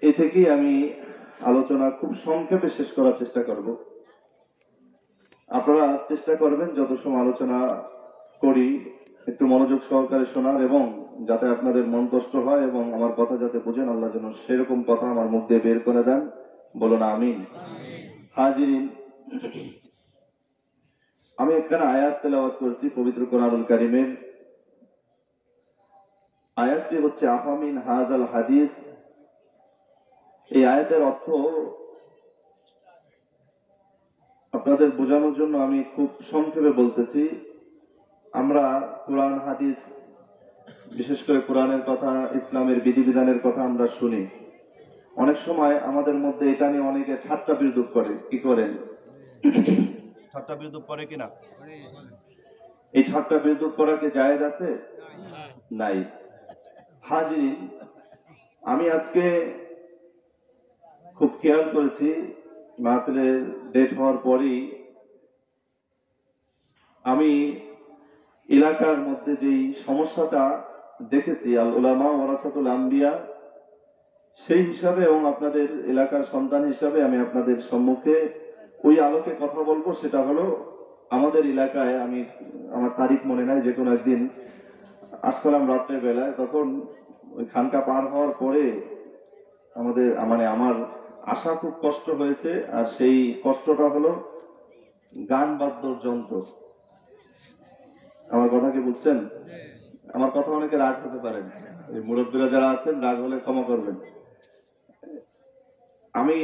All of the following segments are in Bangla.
এই থেকেই আমি আলোচনা খুব সংক্ষেপে শেষ করার চেষ্টা করব। আপনারা চেষ্টা করবেন যত সময় আলোচনা করি একটু মনোযোগ সহকারে শোনার, এবং যাতে আপনাদের মন কষ্ট হয় এবং আমার কথা যাতে বুঝেন, আল্লাহ যেন সেরকম কথা আমার মুখ দিয়ে বের করে দেন। বলুন আমিন। হাজিরিন, আমি এখানে আয়াত তেলাওয়াত করেছি পবিত্র কোরআনুল কারীমের। আয়াতটি হচ্ছে আফামিন হাযাল হাদিস। এই আয়াতের অর্থ আপনাদের বোঝানোর জন্য আমি খুব সংক্ষেপে বলতেছি। আমরা কোরআন হাদিস, বিশেষ করে কোরআনের কথা, ইসলামের বিধিবিধানের কথা আমরা শুনি। অনেক সময় আমাদের মধ্যে এটা নিয়ে অনেকে ঠাট্টা বিদ্রূপ করে। কি করেন? ঠাট্টা বিদ্রূপ করে কিনা? এই ঠাট্টা বিদ্রূপ করা কি জায়েজ আছে? নাই। হাজিরিন, আমি আজকে খুব খেয়াল করেছি, মাহফিলের ডেট হওয়ার পরই আমি এলাকার মধ্যে যেই সমস্যাটা দেখেছি, আল উলামা ওয়ারাসাতুল আম্বিয়া, সেই হিসাবে এবং আপনাদের এলাকার সন্তান হিসাবে আমি আপনাদের সম্মুখে ওই আলোকে কথা বলবো। সেটা হলো, আমাদের এলাকায়, আমি আমার তারিখ মনে নাই, যে কোনো একদিন আসসালাম রাত্রের বেলায়, তখন ওই খানকা পার হওয়ার পরে আমার আসা খুব কষ্ট হয়েছে। আর সেই কষ্টটা হলো গান বাদ্যর যন্ত্র। আমার কথা কি বুঝছেন? আমার কথা অনেকে রাগ হতে পারেন, মুরব্বীরা যারা আছেন রাগ হলে ক্ষমা করবেন। আমি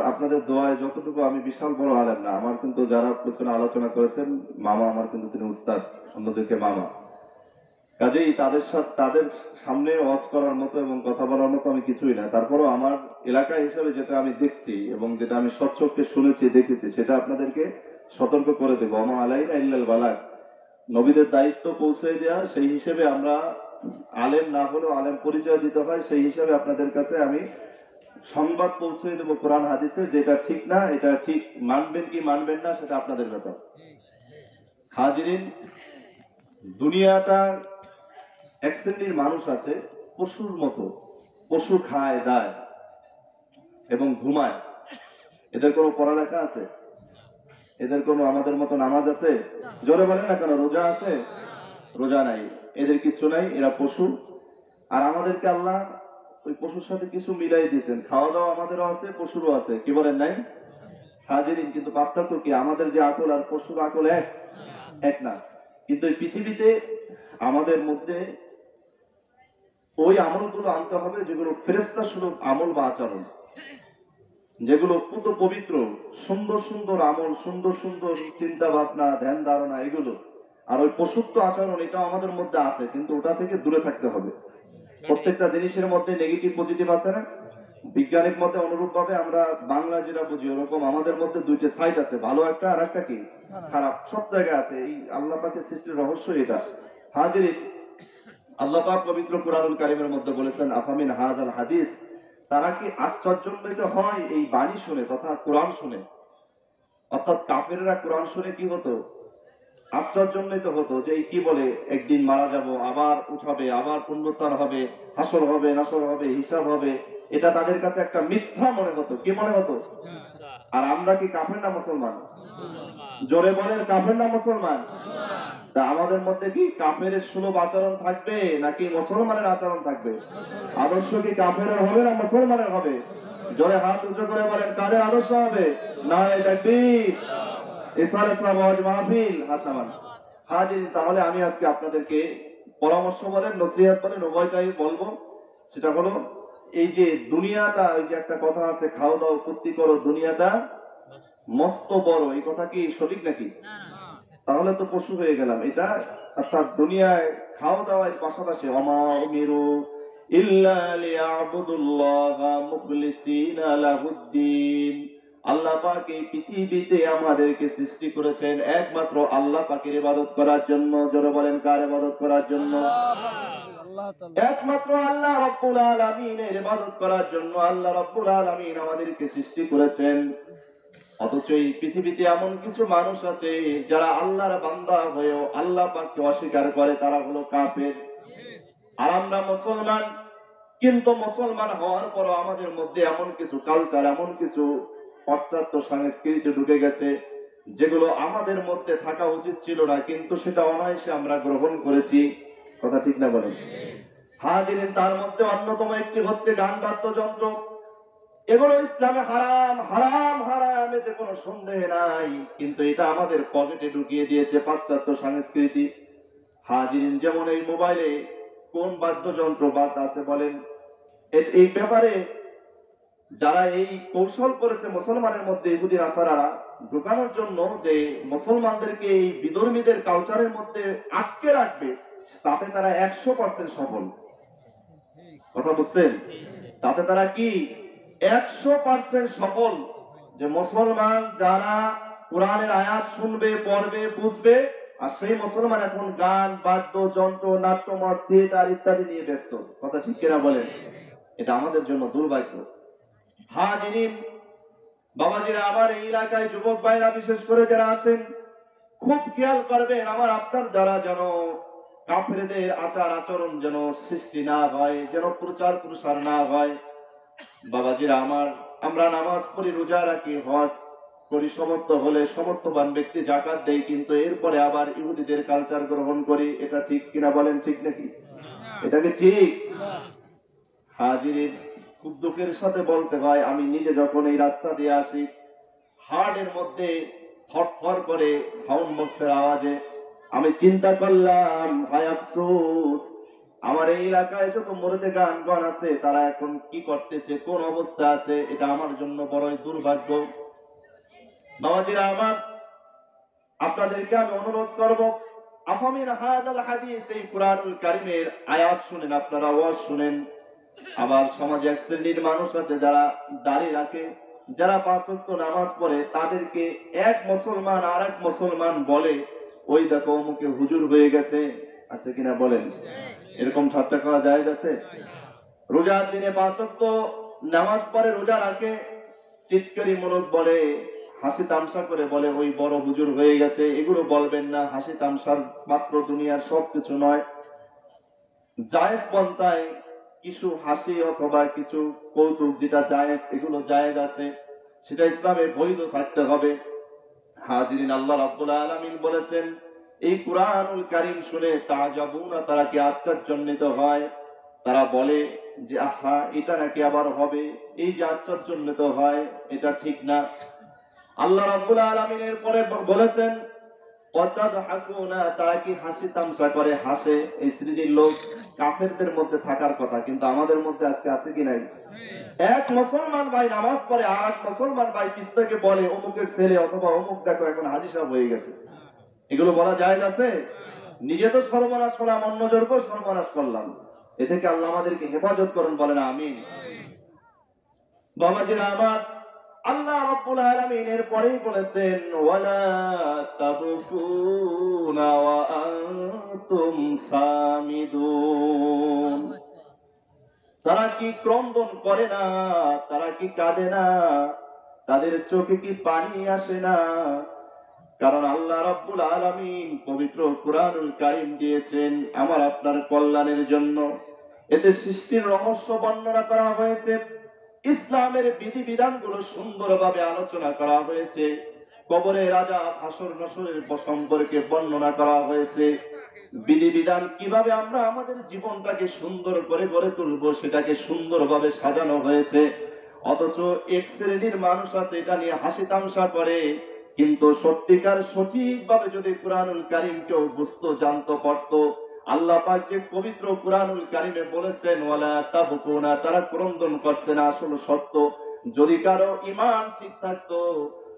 আপনাদের দোয়ায় যতটুকু, আমি বিশাল বড় আলেম না, আমার কিন্তু যারা পেছনে আলোচনা করেছেন মামা, আমার কিন্তু তিনি উস্তাদ, অন্যদিকে মামা। কাজেই তাদের সামনে ওয়াজ করার মতো এবং কথা বলার মতো আমি কিছুই না। তারপরও আমার এলাকা হিসাবে যেটা আমি দেখছি এবং যেটা আমি সচ্চক্ষে শুনেছি, দেখেছি, সেটা আপনাদেরকে সতর্ক করে দেবো। আমা আলাইনা ইল্লাল বালাগ, নবীদের দায়িত্ব পৌঁছে দেওয়া। সেই হিসেবে আমরা আলেম না হলেও আলেম পরিচয় দিতে হয়। সেই হিসাবে আপনাদের কাছে আমি সংবাদ পৌঁছে দেবো কোরআন হাদিসে, যেটা ঠিক না, এটা ঠিক, মানবেন কি মানবেন না সেটা আপনাদের ব্যাপার। হাজিরিন, দুনিয়াটা এক শ্রেণীর মানুষ আছে পশুর মতো। পশু খায় দায় এবং ঘুমায়। এদের কোনো পড়ালেখা আছে? এদের কোনো আমাদের মতো নামাজ আছে? জোরে বলেন না কেন? রোজা আছে? রোজা নাই। এদের কিছু নাই, এরা পশু। আর আমাদেরকে আল্লাহ ওই পশুর সাথে কিছু মিলাই দিয়েছেন। খাওয়া দাওয়া আমাদেরও আছে, পশুরও আছে। কি বলেন নাই? হাজিরিন, কিন্তু পার্থক্য কি? আমাদের যে আকল আর পশুর আকল এক না। কিন্তু এই পৃথিবীতে আমাদের মধ্যে ওই আমলগুলো আনতে হবে যেগুলো ফেরেশতা স্বরূপ আমল বা আচরণ, যেগুলো পুত পবিত্র, সুন্দর সুন্দর আমল, সুন্দর সুন্দর চিন্তা ভাবনা, ধ্যান ধারণা, এগুলো। আর ওই পশুত্ব আচরণ, এটা আমাদের মধ্যে আছে, কিন্তু ওটা থেকে দূরে থাকতে হবে। প্রত্যেকটা জিনিসের মধ্যে নেগেটিভ পজিটিভ আছে না? বিজ্ঞানিক মতে অনুরূপ ভাবে আমরা বাংলা যেটা বুঝি, ওরকম আমাদের মধ্যে দুইটা সাইড আছে, ভালো একটা আর একটা কি খারাপ। সব জায়গায় আছে। এই আল্লাহ পাকের সৃষ্টির রহস্য এটা। হাজিরিন, আল্লাহ পাক পবিত্র কোরআনুল কারীমের মধ্যে বলেছেন, আফামিন হাযাল হাদিস, তারা কি আশ্চর্যান্বিত হয় এই বাণী শুনে তথা কোরআন শুনে? অর্থাৎ কাফেররা কোরআন শুনে কি হতো? আশ্চর্যান্বিত হতো যে কি বলে, একদিন মারা যাব, আবার উঠাবে, আবার পুনরুত্থান হবে, হাসর হবে, নাসর হবে, হিসাব হবে। এটা তাদের কাছে একটা মিথ্যা মনে হতো। কি মনে হতো? আর আমরা কি কাফের না মুসলমান? জোরে বলেন, কাফের না মুসলমান? তা আমাদের মধ্যে কি কাফের সুলভ আচরণ থাকবে নাকি মুসলমানের আচরণ থাকবে? আদর্শ কি কাফের হবে না মুসলমানের হবে? জোরে হাত উঁচু করে বলেন, কাদের আদর্শ হবে? নারে তাকবীর, ইসলাম ইসলাম ওয়াজ মাহফিল, হাত নামান। হাজির, তাহলে আমি আজকে আপনাদেরকে পরামর্শ বলেন, নসিহত বলেন, উভয়টাই বলবো। সেটা হলো, এই যে দুনিয়াটা, ওই যে একটা কথা আছে, খাওয়া দাওয়া ফুর্তি করো, দুনিয়াটা মস্ত বড়, এই কথা কি সঠিক নাকি? তাহলে তো পশু হয়ে গেলাম এটা। অর্থাৎ দুনিয়ায় খাওয়া দাওয়ার পাশাপাশি ওমা উমিরু ইল্লা লিয়াবুদুল্লাহা মুখলিসিনা লাহুদ্দিন, আল্লাহ পাক এই পৃথিবীতে আমাদেরকে সৃষ্টি করেছেন একমাত্র আল্লাহ পাকের ইবাদত করার জন্য। জোরে বলেন, কার ইবাদত করার জন্য? একমাত্র আল্লাহ রাব্বুল আলামিনের ইবাদত করার জন্য আল্লাহ রাব্বুল আলামিন আমাদেরকে সৃষ্টি করেছেন। অথচ এই পৃথিবীতে এমন কিছু মানুষ আছে যারা আল্লাহর বান্দা হয়েও আল্লাহ পাককে অস্বীকার করে, তারা হলো কাফের। আর আমরা মুসলমান, কিন্তু মুসলমান হওয়ার পরও আমাদের মধ্যে এমন কিছু কালচার, এমন কিছু পাশ্চাত্য সংস্কৃতি ঢুকে গেছে যেগুলো আমাদের মধ্যে থাকা উচিত ছিল না, কিন্তু সেটা অনায়াসে আমরা গ্রহণ করেছি। কথা ঠিক না বলেন? হাজিরিন, তার মধ্যে অন্যতম একটি হচ্ছে গান বাদ্যযন্ত্র। এগুলো ইসলামে হারাম, হারাম, হারাম, এতে কোনো সন্দেহ নাই, কিন্তু এটা আমাদের পকেটে ঢুকিয়ে দিয়েছে পাশ্চাত্য সংস্কৃতি। হাজিরিন, যেমন এই মোবাইলে কোন বাদ্যযন্ত্র বাদ আছে বলেন? এই ব্যাপারে যারা এই কৌশল করেছে মুসলমানের মধ্যে ইহুদি নাসারারা ঢুকানোর জন্য, যে মুসলমানদেরকে এই বিধর্মীদের কালচারের মধ্যে আটকে রাখবে, তাতে তারা 100% সফল। কথা বুঝতেন? তাতে তারা কি 100% সফল, যে মুসলমান যারা কোরআনের আয়াত শুনবে, পড়বে, বুঝবে, আর সেই মুসলমান এখন গান বাদ্যযন্ত্র, নাট্যমঞ্চ, থিয়েটার ইত্যাদি নিয়ে ব্যস্ত। কথা ঠিক কিনা বলেন? এটা আমাদের জন্য দুর্ভাগ্য। হাজিরিন, বাবাজিরা আমার, এই এলাকায় যুবক ভাইরা বিশেষ করে যারা আছেন, খুব খেয়াল করবেন আমার আপনার দ্বারা যেন কাফেরদের আচার আচরণ যেন সৃষ্টি না হয়, যেন প্রচার প্রসার না হয়। বাবাজিরা আমার, আমরা নামাজ পড়ি, রোজা রাখি, হজ করি, সমর্থ হলে সমর্থবান ব্যক্তি জাকাত দেয়, কিন্তু এরপরে আবার ইহুদিদের কালচার গ্রহণ করি। এটা ঠিক কিনা বলেন? ঠিক নাকি? এটা কি ঠিক? হাজিরিন, খুব দুঃখের সাথে বলতে হয়, আমি নিজে যখন এই রাস্তা দিয়ে আসি, হার্টের মধ্যে থরথর করে সাউন্ড বক্সের আওয়াজে আমি চিন্তা করলাম, হায় আফসোস, আমার এই এলাকায় যত মুরিদে গান আছে তারা এখন কি করতেছে, কোন অবস্থা আছে, এটা আমার জন্য বড়ই দুর্ভাগ্য। বাবাজিরা আমার, আপনাদেরকে আমি অনুরোধ করব, আফামিন হাযাল হাদিস, এই কুরআনুল কারীমের আয়াত শুনেন, আপনারা ওয়াজ শুনেন। আবার সমাজে এক শ্রেণীর মানুষ আছে যারা দাড়ি রাখে, যারা 5 ওয়াক্ত নামাজ পড়ে, তাদেরকে এক মুসলমান আর এক মুসলমান বলে, ওই দেখো অমুকে হুজুর হয়ে গেছে। আছে কিনা বলেন? এরকম ঠাট্টা করা জায়েজ আছে? রোজার দিনে 5 ওয়াক্ত নামাজ পড়ে, রোজা রাখে, চিৎকারি মূলক বলে, হাসি তামসা করে বলে ওই বড় হুজুর হয়ে গেছে। এগুলো বলবেন না, হাসি তামসার মাত্র দুনিয়ার সবকিছু নয়। জায়েজ পন্থায় কিছু হাসি অথবা কিছু কৌতুক যেটা জায়েজ, এগুলো জায়েজ আছে, সেটা ইসলামে বৈধ থাকতে হবে। হাজিরিন, আল্লাহ রাব্বুল আলামিন বলেছেন, এই কুরআনুল কারীম শুনে তাজাবুনা, তারা কি আশ্চর্যান্বিত হয়, তারা বলে যে আহা, এটা নাকি আবার হবে, এই যে আশ্চর্যান্বিত হয়, এটা ঠিক না। আল্লাহ রাব্বুল আলামিনের পরে বলেছেন, তারা কি হাসি তামসা করে, হাসে। এই শ্রেণীর লোক কাফেরদের মধ্যে থাকার কথা, কিন্তু আমাদের মধ্যে আজকে আছে কি নাই? এক মুসলমান ভাই নামাজ পড়ে, আর এক মুসলমান ভাই পিছ থেকে বলে অমুকের ছেলে অথবা অমুক দেখো এখন হাজী সাহেব হয়ে গেছে। এগুলো বলা জায়েজ আছে? নিজে তো সর্বনাশ করলাম, অন্যজনকেও সর্বনাশ করলাম। এ থেকে আল্লাহ আমাদেরকে হেফাজত করুন, বলেন আমিন। বাবাজিরা আমার, আল্লাহ রাব্বুল আলামিন এর পরেই বলেছেন, ওয়ালা তাবকুনা ওয়া আনতুম সামিদুন, তারা কি ক্রন্দন করে না, তারা কি কাঁদে না, তাদের চোখে কি পানি আসে না? কারণ আল্লাহ রাব্বুল আলামিন পবিত্র কুরআনুল কারীম দিয়েছেন আমার আপনার কল্যাণের জন্য। এতে সৃষ্টির রহস্য বর্ণনা করা হয়েছে, ইসলামের বিধিবিধানগুলো সুন্দরভাবে আলোচনা করা হয়েছে, কবরে রাজা, হাসর নসরের সম্পর্কে বর্ণনা করা হয়েছে, বিধিবিধান কিভাবে আমরা আমাদের জীবনটাকে সুন্দর করে গড়ে তুলবো সেটাকে সুন্দরভাবে সাজানো হয়েছে। অথচ এক শ্রেণীর মানুষ আছে এটা নিয়ে হাসি তামসা করে, কিন্তু সত্যিকার সঠিকভাবে যদি কুরআনুল কারীম কেউ বুঝতো, জানতো, পড়তো, আল্লাহ পাক যে পবিত্র কুরআনুল কারীমে বলেছেন ওয়ালা তাবকুনা, তারা ক্রন্দন করছে না, আসলে সত্য। যদি কারো ঈমান ঠিক থাকতো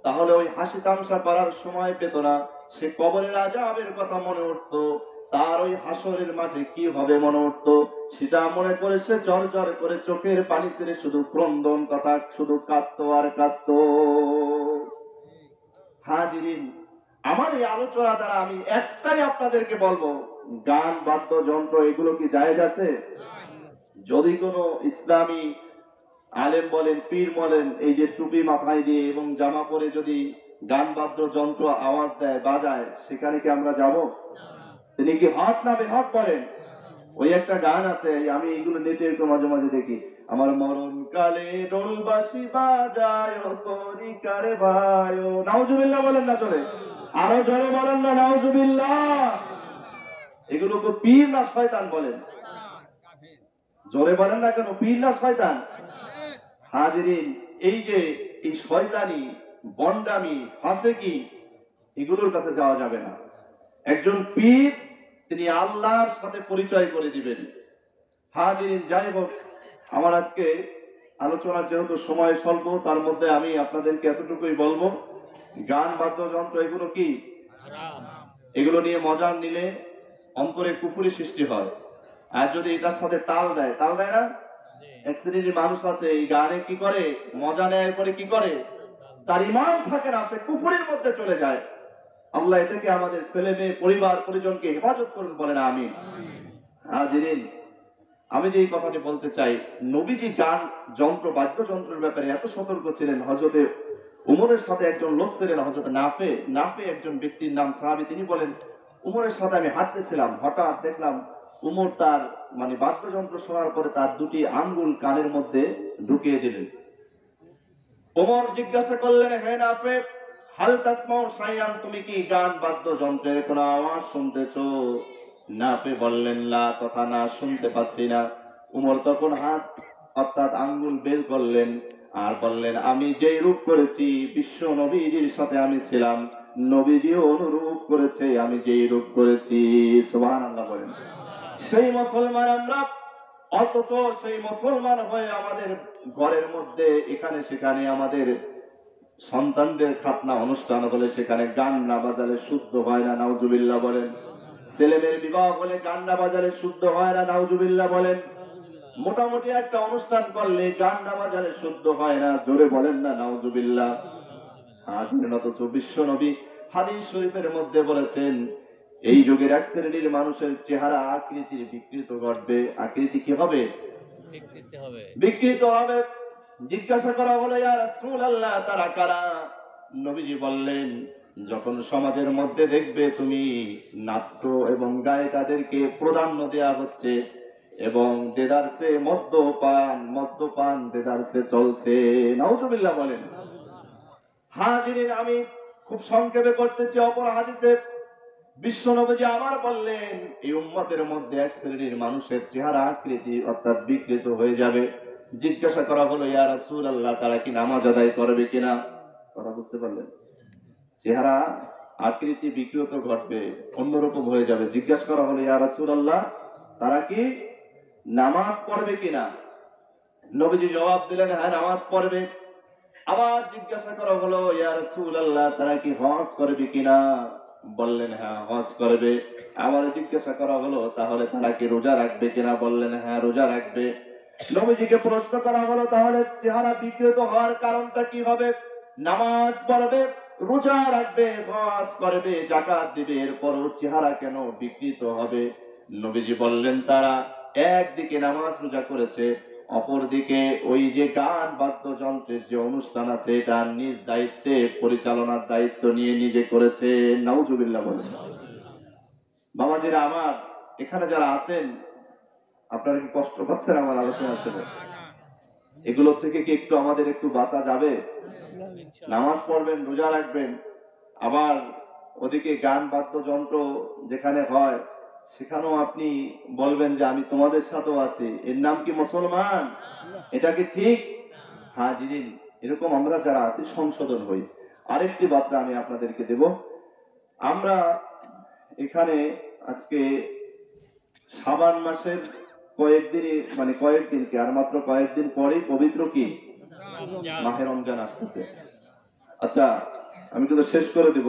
তাহলে ওই হাসি তামসা করার সময় পেত না, সে কবরের আযাবের কথা মনে উঠতো, তার ওই হাসরের মাঠে কি হবে মনে উঠতো, সেটা মনে করে সে জ্বর জ্বর করে চোখের পানি ছেড়ে শুধু ক্রন্দন তথা শুধু কাঁদতো আর কাঁদতো। হাজিরিন, আমার এই আলোচনা দ্বারা আমি একটাই আপনাদেরকে বলবো, গান বাদ্যযন্ত্র এগুলো কি জায়েজ আছে? যদি কোনো ইসলামী আলেম বলেন, পীর বলেন, এই যে টুপি মাথায় দিয়ে এবং জামা পরে যদি গান বাদ্যযন্ত্র আওয়াজ দেয়, বাজায়, সেখানে কি আমরা যাব? তিনি কি হক না বেহক বলেন? ওই একটা গান আছে, আমি এইগুলো নেটে একটু মাঝে মাঝে দেখি, আমার মরণ কালে ডোলবাসি বাজায় তরিকারে ভাই। নাউজুবিল্লাহ বলেন না চলে, আরো জোরে বলেন না নাউজুবিল্লাহ। এগুলো তো পীর না শয়তান বলেন? জোরে বলেন না কেন, পীর না শয়তান? হাজিরিন, এই যে এই শয়তানি, বন্ডামি, ফাসেকি, এগুলোর কাছে যাওয়া যাবে না। একজন পীর তিনি আল্লাহর সাথে পরিচয় করে দিবেন। হাজিরিন, যাই হোক, আমার আজকে আলোচনার যেহেতু সময় স্বল্প, তার মধ্যে আমি আপনাদেরকে এতটুকুই বলবো, গান বাদ্যযন্ত্র এগুলো কি, এগুলো নিয়ে মজা নিলে অন্তরে কুফুরি সৃষ্টি হয়। আর যদি এটার সাথে তাল দেয়, তাল দেয় না, এক শ্রেণীর মানুষ আছে এই গানে কি করে, মজা নেয় পরে কি করে, তার ঈমান থাকে না, সে কুফুরির মধ্যে চলে যায়। আল্লাহ এ থেকে আমাদের ছেলে মেয়ে পরিবার পরিজনকে হেফাজত করুন, বলেন আমিন। হাজিরিন, আমি যে এই কথাটি বলতে চাই, নবীজি গান যন্ত্র বাদ্যযন্ত্রের ব্যাপারে এত সতর্ক ছিলেন। হযরতে উমরের সাথে একজন লোক ছিলেন, হযরত নাফে একজন ব্যক্তির নাম, সাহাবী। তিনি বলেন, উমরের সাথে আমি হাঁটতেছিলাম, হঠাৎ দেখলাম উমর তার বাদ্যযন্ত্র শোনার পরে তার দুটি আঙ্গুল কানের মধ্যে ঢুকিয়ে দিলেন। উমর জিজ্ঞাসা করলেন, হে নাফে, হাল তাসমাউ শাইআন, তুমি কি গান বাদ্যযন্ত্রের কোনো আওয়াজ শুনতেছো? নাফে বললেন, লা, তথা না, শুনতে পাচ্ছি না। উমর তখন হাত অর্থাৎ আঙ্গুল বের করলেন আর বললেন, আমি যেই রূপ করেছি বিশ্ব নবীজির সাথে আমি ছিলাম, নবীজিও অনুরূপ করেছে আমি যেই রূপ করেছি। সুবহানাল্লাহ বলেন। সেই মুসলমান আমরা, অথচ সেই মুসলমান হয়ে আমাদের ঘরের মধ্যে এখানে সেখানে আমাদের সন্তানদের খাতনা অনুষ্ঠান হলে সেখানে গান না বাজালে শুদ্ধ হয় না, নাউজুবিল্লাহ বলেন। ছেলেদের বিবাহ হলে গান না বাজালে শুদ্ধ হয় না, নাউজুবিল্লাহ বলেন। মোটামুটি একটা অনুষ্ঠান করলে গান না বাজালে শুদ্ধ হয় না, জোরে বলেন না নাউজুবিল্লাহ। অথচ বিশ্ব নবী হাদিস শরীফের মধ্যে বলেছেন, এই যুগের এক শ্রেণীর মানুষের চেহারা আকৃতির বিকৃত ঘটবে। আকৃতি কি হবে? বিকৃত হবে। জিজ্ঞাসা করা হলো, ইয়া রাসূলুল্লাহ, তারা কারা? নবীজি বললেন, যখন সমাজের মধ্যে দেখবে তুমি নাট্য এবং গায়িকাদেরকে প্রাধান্য দেয়া হচ্ছে এবং দেদারসে মদ্যপান দেদারসে চলছে, নাউজুবিল্লাহ বলেন। হাজিরিন, আমি খুব সংক্ষেপে করতেছি। অপর হাদিসে বিশ্ব নবীজি আবার বললেন, এই উম্মতের মধ্যে এক শ্রেণীর মানুষের চেহারা আকৃতি অর্থাৎ বিকৃত হয়ে যাবে। জিজ্ঞাসা করা হলো, ইয়া রাসূলুল্লাহ, তারা কি নামাজ আদায় করবে কিনা? কথা বুঝতে পারলেন? চেহারা আকৃতি বিকৃত ঘটবে, অন্যরকম হয়ে যাবে। জিজ্ঞাসা করা হলো, ইয়া রাসূলুল্লাহ, তারা কি নামাজ পড়বে কিনা? নবীজি জবাব দিলেন, হ্যাঁ, নামাজ পড়বে। আবার জিজ্ঞাসা করা হলো, ইয়া রাসূলুল্লাহ, তারা কি হজ করবে কিনা? বললেন, হ্যাঁ, হজ করবে। আবার জিজ্ঞাসা করা হলো, তাহলে তারা কি রোজা রাখবে কিনা? বললেন, হ্যাঁ, রোজা রাখবে। নবীজিকে প্রশ্ন করা হলো, তাহলে চেহারা বিকৃত হওয়ার কারণটা কি হবে? নামাজ পড়বে, রোজা রাখবে, হজ করবে, যাকাত দিবে, এরপরও চেহারা কেন বিকৃত হবে? নবীজি বললেন, তারা একদিকে নামাজ রোজা করেছে, অপরদিকে ওই যে গান বাদ্যযন্ত্রের যে অনুষ্ঠান আছে এটা নিজ দায়িত্বে পরিচালনার দায়িত্ব নিয়ে নিজে করেছে, নাউজুবিল্লাহ বলেন। বাবাজিরা আমার, এখানে যারা আছেন, আপনারা কি কষ্ট পাচ্ছেন আমার আলোচনা শুনে? এগুলো থেকে কি একটু আমাদের একটু বাঁচা যাবে? নামাজ পড়বেন, রোজা রাখবেন, আবার ওদিকে গান বাদ্যযন্ত্র যেখানে হয় সেখানেও আপনি বলবেন যে আমি তোমাদের সাথেও আছি। এর নাম কি মুসলমান? এটা কি ঠিক? হাজিরিন, এরকম আমরা যারা আছি সংশোধন হই। আরেকটি বার্তা আমি আপনাদেরকে দেব। আমরা এখানে আজকে শাবান মাসের কয়েকদিন কি আর মাত্র কয়েকদিন পরেই পবিত্র কি মাহে রমজান আসতেছে। আচ্ছা, আমি কিন্তু শেষ করে দিব,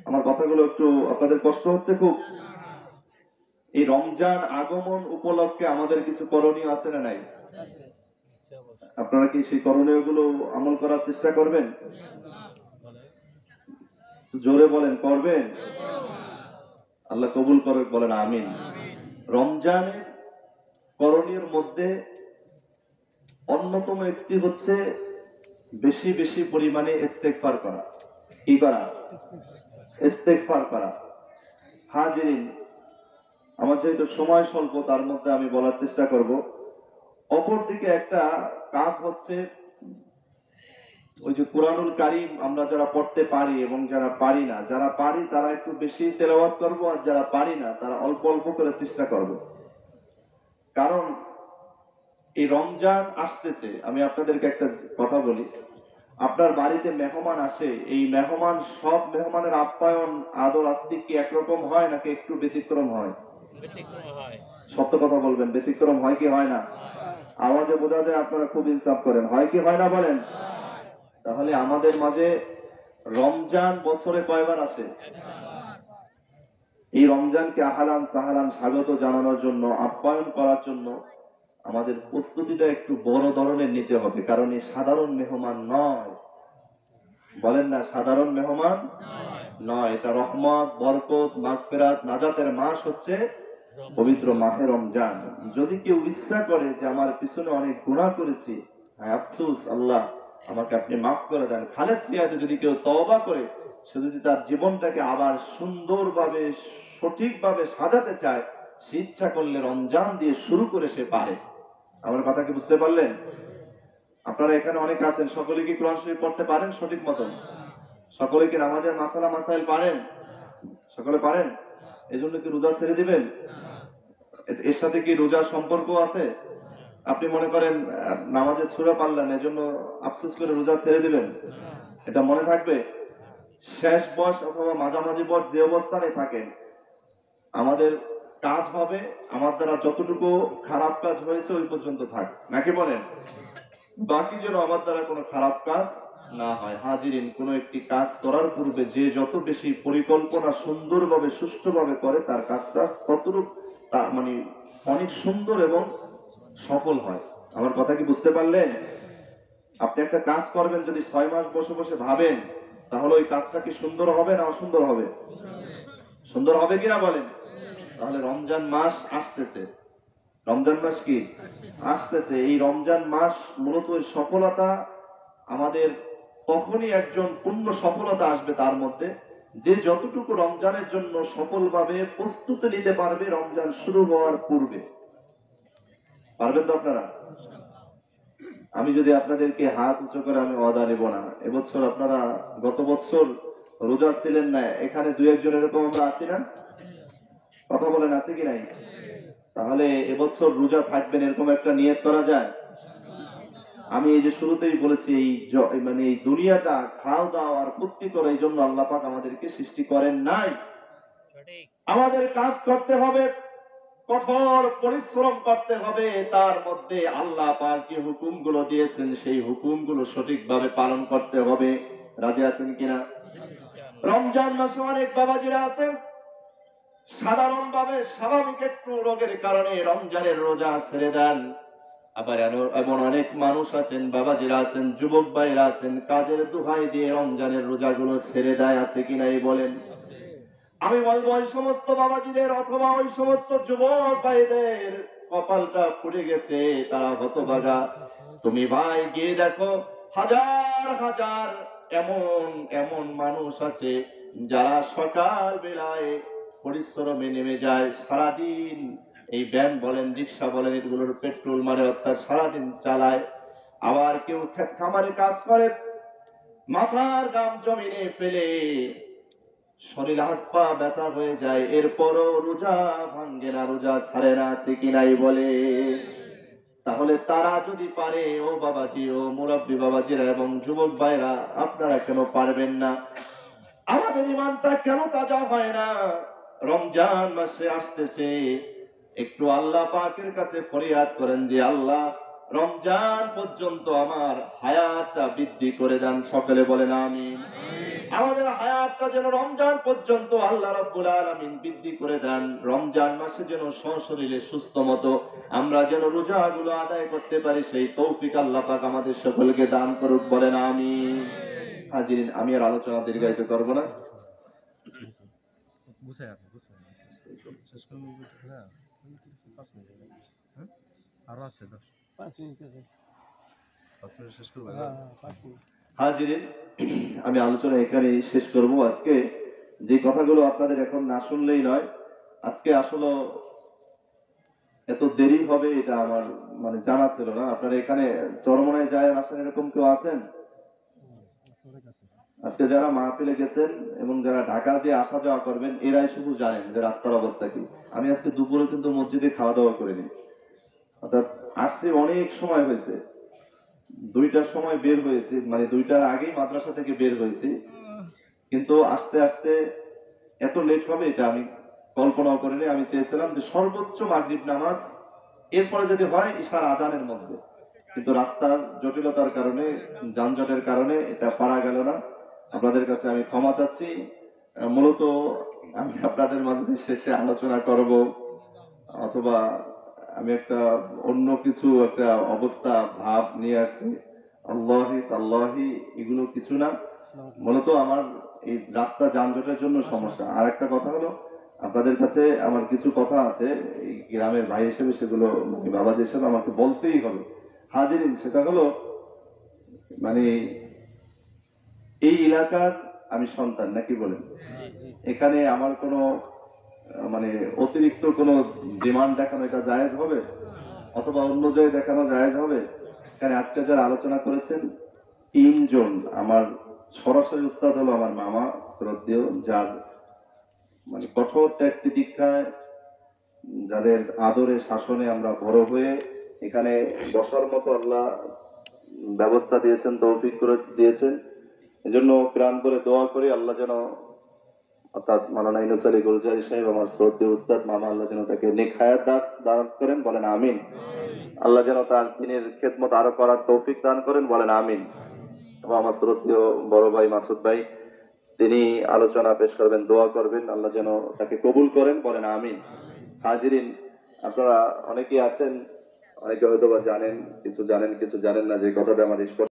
আমার কথাগুলো একটু আপনাদের কষ্ট হচ্ছে খুব। এই রমজান আগমন উপলক্ষে আমাদের কিছু করণীয় আছে না নাই? আপনারা কি সেই করণীয় গুলো আমল করার চেষ্টা করবেন? জোরে বলেন, করবেন? আল্লাহ কবুল করে, বলেন আমিন। রমজানের করণীয়ের মধ্যে অন্যতম একটি হচ্ছে বেশি বেশি পরিমাণে ইস্তেগফার করা। কি করা? ইস্তেগফার করা। হাজিরিন, আমার যেহেতু সময় স্বল্প, তার মধ্যে আমি বলার চেষ্টা করব। অপরদিকে একটা কাজ হচ্ছে, ওই যে কুরআনুল কারীম আমরা যারা পড়তে পারি এবং যারা পারি না, যারা পারি তারা একটু বেশি তেলাওয়াত করব, আর যারা পারি না তারা অল্প অল্প করে চেষ্টা করব। কারণ এই রমজান আসতেছে, আমি আপনাদেরকে একটা কথা বলি, আপনার বাড়িতে মেহমান আসে, এই মেহমান, সব মেহমানের আপ্যায়ন আদর আস্তিক কি একরকম হয় নাকি একটু ব্যতিক্রম হয়? সত্য কথা বলবেন, ব্যতিক্রম হয় কি হয় না? আওয়াজে বোঝা যায় আপনারা খুব ইনসাফ করেন, হয় কি হয় না বলেন? তাহলে আমাদের মাঝে রমজান বছরে কয়বার আসে? এই রমজানকে আহলান সাহালান স্বাগত জানানোর জন্য, আপ্যায়ন করার জন্য আমাদের প্রস্তুতিটা একটু বড় ধরনের নিতে হবে, কারণ এই সাধারণ মেহমান নয়। বলেন না, সাধারণ মেহমান নয়, এটা রহমত, বরকত, মাগফিরাত, নাজাতের মাস হচ্ছে পবিত্র মাহে রমজান। যদি কেউ ইচ্ছা করে যে আমার পিছনে অনেক গুনাহ করেছি, হ্যাঁ আফসোস, আল্লাহ আমাকে আপনি মাফ করে দেন, খালেস নিয়াতে যদি কেউ তওবা করে, সে যদি তার জীবনটাকে আবার সুন্দরভাবে সঠিকভাবে সাজাতে চায়, সে ইচ্ছা করলে রমজান দিয়ে শুরু করে সে পারে। আমার কথা কি বুঝতে পারলেন? আপনারা এখানে অনেক আছেন, সকলে কি কোরআন শরীফ পড়তে পারেন সঠিক মতো? সকলে কি নামাজের মাসালা মাসাইল পারেন? সকলে পারেন? এজন্য কি রোজা ছেড়ে দিবেন? এর সাথে কি রোজার সম্পর্ক আছে? আপনি মনে করেন নামাজের সূরা পারলেন, এজন্য আফসোস করে রোজা ছেড়ে দিবেন? এটা মনে থাকবে? শেষ বয়স অথবা মাঝামাঝি বয়স যে অবস্থানে থাকেন, আমাদের কাজ হবে আমার দ্বারা যতটুকু খারাপ কাজ হয়েছে ওই পর্যন্ত থাক, নাকি বলেন? বাকি যেন আমার দ্বারা কোনো খারাপ কাজ না হয়। হাজিরিন, কোনো একটি কাজ করার পূর্বে যে যত বেশি পরিকল্পনা সুন্দরভাবে সুষ্ঠুভাবে করে, তার কাজটা ততটুকু তা মানে অনেক সুন্দর এবং সফল হয়। আমার কথা কি বুঝতে পারলেন? আপনি একটা কাজ করবেন, যদি 6 মাস বসে বসে ভাবেন, তাহলে ওই কাজটা কি সুন্দর হবে না অসুন্দর হবে? সুন্দর হবে কিনা বলেন? তাহলে রমজান মাস আসতেছে। রমজান মাস কি আসতেছে? এই রমজান মাস মূলত সফলতা আমাদের তখনই একজন পূর্ণ সফলতা আসবে তার মধ্যে, যে যতটুকু রমজানের জন্য সফলভাবে প্রস্তুতি নিতে পারবে রমজান শুরু হওয়ার পূর্বে। পারবেন তো আপনারা? আমি যদি আপনাদেরকে হাত উঁচু করে আমি ওয়াদা নেব না, এবছর আপনারা গত বছর রোজা ছিলেন না, এখানে দুই একজন এরকম আমরা আছি না? কথা বলেন, আছে কি নাই? তাহলে এবছর রোজা থাকবেন এরকম একটা নিয়ত করা যায়? আমি এই যে শুরুতেই বলেছি, মানে এই দুনিয়াটা খাও দাও আর ফুর্তি করে, এই জন্য আল্লাহ পাক আমাদেরকে সৃষ্টি করেন নাই। আমাদের কাজ করতে হবে, কঠোর পরিশ্রম করতে হবে, তার মধ্যে আল্লাহ পাক যে হুকুমগুলো দিয়েছেন সেই হুকুমগুলো সঠিকভাবে পালন করতে হবে। রাজি আছেন কিনা? রমজান মাসে অনেক বাবাজিরা আছেন সাধারণভাবে স্বাভাবিক একটু রোগের কারণে রমজানের রোজা ছেড়ে দেন। আবার এমন অনেক মানুষ আছেন, বাবাজিরা আছেন, যুবক ভাইরা আছেন, কাজের দোহাই দিয়ে রমজানের রোজাগুলো ছেড়ে দেয়, আছে কিনা এই বলেন? আমি বলবো ওই সমস্ত বাবাজিদের অথবা ওই সমস্ত যুবক ভাইদের কপালটা পুড়ে গেছে, তারা হতভাগা। তুমি ভাই গিয়ে দেখো, হাজার হাজার এমন এমন মানুষ আছে যারা সকাল বেলায় পরিশ্রমে নেমে যায়, সারাদিন এই ভ্যান বলেন, রিক্সা বলেন, এগুলোর পেট্রোল মারে, অর্থাৎ সারাদিন চালায়। আবার কেউ ক্ষেত খামারে কাজ করে, মাথার ঘাম জমিনে ফেলে, শরীর হাত পা ব্যথা হয়ে যায়, এরপরও রোজা ভাঙ্গে না, রোজা ছাড়ে না, আছে কিনাই বলে? তাহলে তারা যদি পারে, ও বাবাজি, ও মুরব্বী বাবাজিরা এবং যুবক ভাইরা, আপনারা কেন পারবেন না? আমাদের ইমানটা কেন তাজা হয় না? রমজান মাসে আসতেছে, একটু আল্লাহ পাকের কাছে ফরিয়াদ করেন যে আল্লাহ, রমজান পর্যন্ত আমার হায়াতটা বৃদ্ধি করে দেন। সকলে বলেন আমিন। আমাদের হায়াতটা যেন রমজান পর্যন্ত আল্লাহ রাব্বুল আলামিন বৃদ্ধি করে দেন। রমজান মাসে যেন সশরীরে সুস্থ মতো আমরা যেন রোজাগুলো আদায় করতে পারি, সেই তৌফিক আল্লাহ পাক আমাদের সকলকে দান করুক। বলেন আমিন। হাজিরিন, আমি আর আলোচনা দীর্ঘায়িত করব না। হাজিরিন, আমি আলোচনা এখানে শেষ করব। আজকে যে কথাগুলো আপনাদের এখন না শুনলেই নয়, আজকে আসলে এত দেরি হবে এটা আমার মানে জানা ছিল না। আপনারা এখানে চরমনায় যায় আসেন এরকম কেউ আছেন? আজকে যারা মাহফিলে গেছেন এবং যারা ঢাকা দিয়ে আসা যাওয়া করবেন এরাই শুধু জানেন যে রাস্তার অবস্থা কি। আমি আজকে দুপুরে কিন্তু মসজিদে খাওয়া দাওয়া করিনি, অর্থাৎ আসছি অনেক সময় হয়েছে, 2টার সময় বের হয়েছি, মানে 2টার আগেই মাদ্রাসা থেকে বের হয়েছি, কিন্তু আসতে আসতে এত লেট হবে এটা আমি কল্পনাও করিনি। আমি চেয়েছিলাম যে সর্বোচ্চ মাগরিব নামাজ এরপরে যদি হয় ঈশার আজানের মধ্যে, কিন্তু রাস্তার জটিলতার কারণে, যানজটের কারণে এটা পারা গেল না। আপনাদের কাছে আমি ক্ষমা চাচ্ছি। মূলত আমি আপনাদের মাঝে শেষে আলোচনা করব, অথবা আমি একটা অন্য কিছু একটা অবস্থা ভাব নিয়ে আসছি, আল্লাহি তাল্লাহি এগুলো কিছু না। মূলত আমার এই রাস্তা যানজটের জন্য সমস্যা। আর একটা কথা হলো, আপনাদের কাছে আমার কিছু কথা আছে এই গ্রামের ভাই হিসেবে, সেগুলো মানে বাবাজি হিসেবে আমাকে বলতেই হবে। হাজিরিন, সেটা হলো মানে এই এলাকার আমি সন্তান, নাকি বলেন? এখানে আমার কোনো মানে অতিরিক্ত কোনো ডিমান্ড দেখানো এটা জায়েজ হবে, অথবা অন্য জায়গায় দেখানো জায়েজ হবে? এখানে আজকে যারা আলোচনা করেছেন 3জন আমার সরাসরি উস্তাদ হলো আমার মামা শ্রদ্ধেয়, যার মানে কঠোর ত্যাগ তিতিক্ষায়, যাদের আদরে শাসনে আমরা বড় হয়ে এখানে বসার মতো আল্লাহ ব্যবস্থা দিয়েছেন, তৌফিক করে দিয়েছেন। এজন্য প্রাণ করে দোয়া করি আল্লাহ যেন, অর্থাৎ মাওলানা ইউনূস আলী গুলজারি সাহেব আমার শ্রদ্ধেয় উস্তাদ মামা, আল্লাহ যেন তাকে নেক হায়াত দান করেন, বলেন আমিন। আল্লাহ যেন তার দিনের খেদমত আরো করার তৌফিক দান করেন, বলেন আমিন। এবং আমার শ্রদ্ধেয় বড় ভাই মাসুদ ভাই, তিনি আলোচনা পেশ করবেন, দোয়া করবেন, আল্লাহ যেন তাকে কবুল করেন, বলেন আমিন। হাজিরিন, আপনারা অনেকেই আছেন, অনেকে হয়তো বা জানেন, কিছু জানেন কিছু জানেন না, যে কথাটা আমার স্পষ্ট